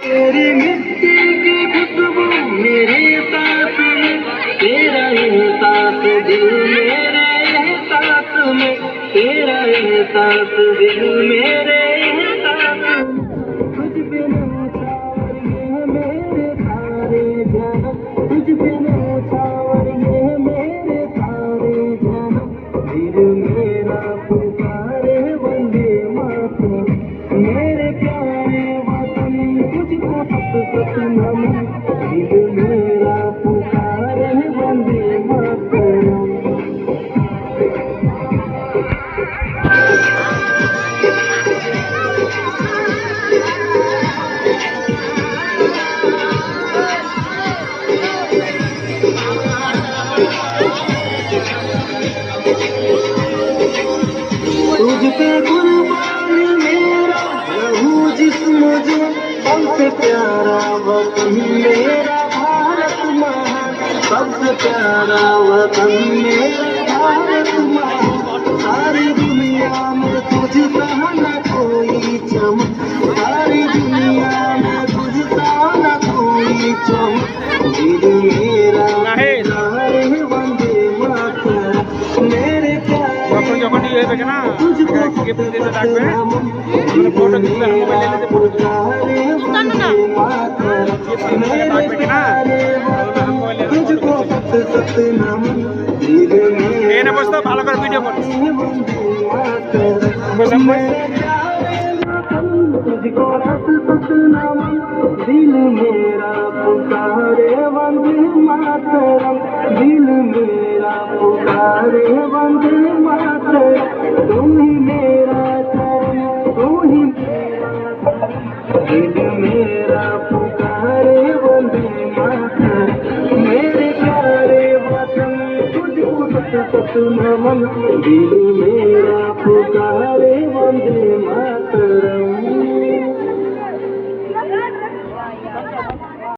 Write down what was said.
तेरी मिट्टी की खुशबू मेरे सांस में, तेरा एहसास दिल मेरे एहसास में, तेरा एहसास दिल मेरे एहसास में। कुछ बिना चावर ये मेरे सारे जन्म, कुछ बिना चावर ये मेरे सारे जन्म। दिल मेरा पुकारे वंदे मातरम, मेरे प्यारे वतन तुझको सत सत नमन। दिल मेरा पुकारे वंदे मातरम। तुझ पे कुर्बान मेरा लहू जिस्म जो, सबसे प्यारा वतन मेरा भारत महान, सबसे प्यारा वतन मेरा भारत महान। सारी दुनिया में तुझसा न कोई चमक, सारी दुनिया में तुझसा न कोई चमक। दिल मेरा नारे वंदे मातरम, मेरे যখন যখন ইয়ে হয়ে থাকে না গিফট দিতে থাকবে মানে ফটো দিতে মোবাইলে নিতে ফটো থাকবে কিনা এনে বসতো ভালো করে ভিডিও করো तुझको सत सत नमन। दिल मेरा पुकारे वंदे मातरम, दिल मेरा पुकारे वंदे मातरम। तुम ही मेरा चरण, तुम ही दिल मेरा पुकारे वंदे मातरम, मेरे प्यारे वतन तुझको सत सत नमन। दिल मेरा पुकारे वंदे मातरम।